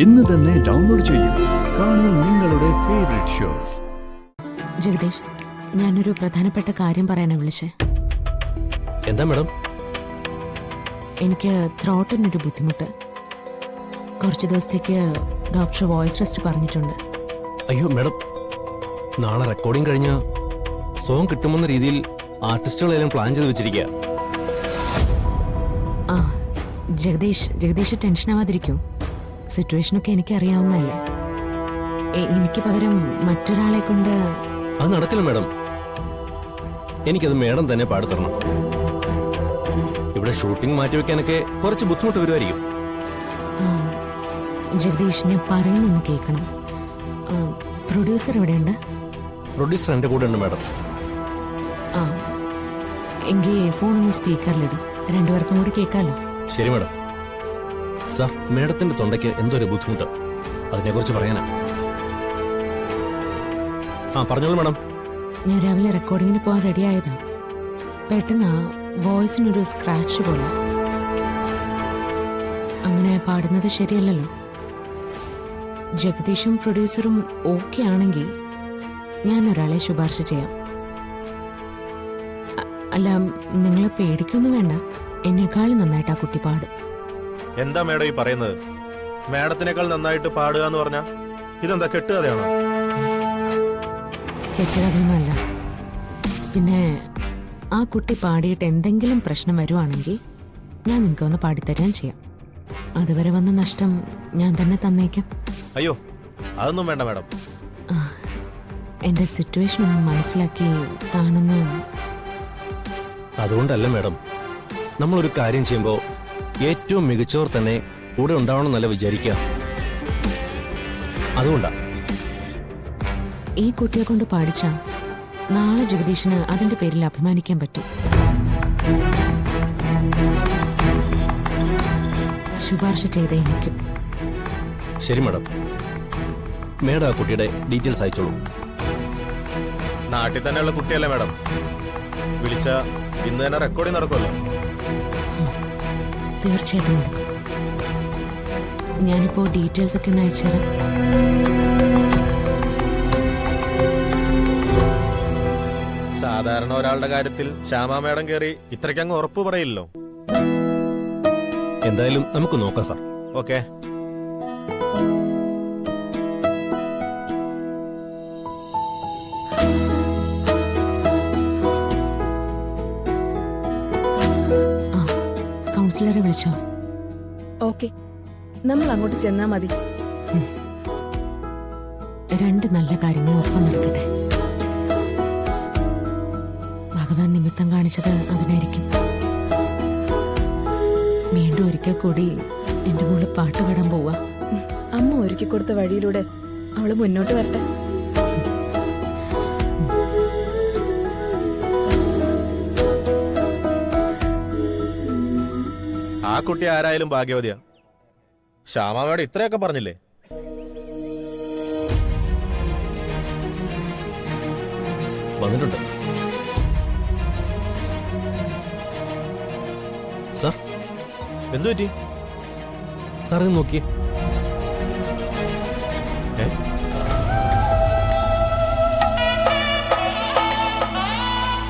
ഇന്ന് തന്നെ ഡൗൺലോഡ് ചെയ്യൂ. കാണൂ നിങ്ങളുടെ ഫേവറേറ്റ് ഷോസ്. ജഗദീഷ്, ഞാനൊരു പ്രധാനപ്പെട്ട കാര്യം പറയാനാണ് വിളിച്ചേ. എന്താ മാഡം? എനിക്ക് ത്രോട്ടിനൊരു ബുദ്ധിമുട്ട്. കുറച്ച് ദിവസത്തേക്ക് ഡോക്ടർ വോയിസ് ടെസ്റ്റ് പറഞ്ഞിട്ടുണ്ട്. അയ്യോ മാഡം, നാളെ റെക്കോർഡിംഗ് കഴിഞ്ഞ് സോങ് കിട്ടുമെന്ന രീതിയിൽ ആർട്ടിസ്റ്റുകളെല്ലാം പ്ലാൻ ചെയ്ത് വെച്ചിരിക്കുക. ആ ജഗദീഷ് ടെൻഷൻ ആവാതിരിക്കൂ. സിറ്റുവേഷനൊക്കെ എനിക്ക് അറിയാവുന്നതല്ലേ. എനിക്ക് പകരം മറ്റൊരാളെ കൊണ്ട് അത് നടക്കില്ല മാഡം. എനിക്കത് മാഡം തന്നെ പാടിത്തരണം. ഇവിടെ ഷൂട്ടിംഗ് മാറ്റിവെക്കാനൊക്കെ കുറച്ച് ബുദ്ധിമുട്ട് വരുമായിരിക്കും. ജഗദീഷ്, ഞാൻ പറയുന്നൊന്ന് കേൾക്കണം. പ്രൊഡ്യൂസർ എവിടെയുണ്ട്? പ്രൊഡ്യൂസർ എൻ്റെ കൂടെ ഉണ്ട് മാഡം. ആ എങ്കിൽ ഫോണൊന്ന് സ്പീക്കറിലിടും, രണ്ടുപേർക്കും കൂടി കേൾക്കാമല്ലോ. ശരി മാഡം. സാർ, മാഡത്തിന്റെ തൊണ്ടയ്ക്ക് എന്തോ ഒരു ബുദ്ധിമുട്ട്, അതിനെക്കുറിച്ച് പറയാനാ. പറഞ്ഞോളൂ മാഡം. ഞാൻ രാവിലെ റെക്കോർഡിങ്ങിന് പോകാൻ റെഡി ആയതാ. പെട്ടെന്ന് വോയിസിനൊരു സ്ക്രാച്ച് പോലെ. അങ്ങനെ പാടുന്നത് ശരിയല്ലല്ലോ. ജഗദീഷും പ്രൊഡ്യൂസറും ഓക്കെ ആണെങ്കിൽ ഞാൻ ഒരാളെ ശുപാർശ ചെയ്യാം. അല്ല, നിങ്ങളെ പേടിക്കൊന്നും വേണ്ട. എന്നെക്കാളും നന്നായിട്ട് ആ കുട്ടി പാടും. എന്താ മേഡം ഈ പറയുന്നത്? മേഡത്തിനേക്കാൾ നന്നായിട്ട് പാടുക എന്ന് പറഞ്ഞാ ഇതെന്താ കെട്ടുകഥയാണോ? കെട്ടുകഥയൊന്നുമല്ല. പിന്നെ ആ കുട്ടി പാടിയിട്ട് എന്തെങ്കിലും പ്രശ്നം വരുവാണെങ്കിൽ ഞാൻ നിങ്ങൾക്ക് ഒന്ന് പാടിത്തരാൻ ചെയ്യാം. അതുവരെ വന്ന നഷ്ടം ഞാൻ തന്നെ തന്നേക്കാം. അയ്യോ, അതൊന്നും വേണ്ട മേഡം. എന്റെ സിറ്റുവേഷൻ ഒന്ന് മനസ്സിലാക്കി താനൊന്ന്. അതുകൊണ്ടല്ല മാഡം, നമ്മളൊരു കാര്യം ചെയ്യുമ്പോൾ ഏറ്റവും മികച്ചവർ തന്നെ കൂടെ ഉണ്ടാവണമെന്നല്ല വിചാരിക്കുക. അതുകൊണ്ടാ ഈ കുട്ടിയെ കൊണ്ട് പാടിച്ച നാളെ ജഗദീഷിന് അതിന്റെ പേരിൽ അഭിമാനിക്കാൻ പറ്റും. ശുപാർശ ചെയ്ത എനിക്കും. ശരി മാഡം. മേഡം ആ കുട്ടിയുടെ ഡീറ്റെയിൽസ് അയച്ചോളൂ. നാട്ടിൽ തന്നെയുള്ള കുട്ടിയല്ലേ മേഡം? വിളിച്ച ഇന്ന് തന്നെ റെക്കോർഡിംഗ് നടക്കുമല്ലോ. തീർച്ചയായിട്ടും നടക്കും. ഞാനിപ്പോ ഡീറ്റെയിൽസ് ഒക്കെ ഒന്ന് അയച്ചുതരാം. സാധാരണ ഒരാളുടെ കാര്യത്തിൽ ശ്യാമ മേഡം കയറി ഇത്രയ്ക്കങ്ങ് ഉറപ്പ് പറയില്ലല്ലോ. എന്തായാലും നമുക്ക് നോക്കാം സാർ. ഓക്കെ. കൗൺസിലറെ വിളിച്ചോ? ഓക്കെ, നമ്മൾ അങ്ങോട്ട് ചെന്നാ മതി. രണ്ട് നല്ല കാര്യങ്ങളും ഒപ്പം നടക്കട്ടെ. ഭഗവാൻ നിമിത്തം കാണിച്ചത് അതിനായിരിക്കും. വീണ്ടും ഒരിക്കൽ കൂടി എന്റെ മോള് പാട്ട് പാടാൻ പോവാ. അമ്മ ഒരുക്കി കൊടുത്ത വഴിയിലൂടെ അവള് മുന്നോട്ട് വരട്ടെ. ആ കുട്ടി ആരായാലും ഭാഗ്യവതിയാ. ശ്യാമ മേഡം ഇത്രയൊക്കെ പറഞ്ഞില്ലേ? വന്നിട്ടുണ്ട് സാർ. എന്തു പറ്റി? സാർ നോക്കിയേ.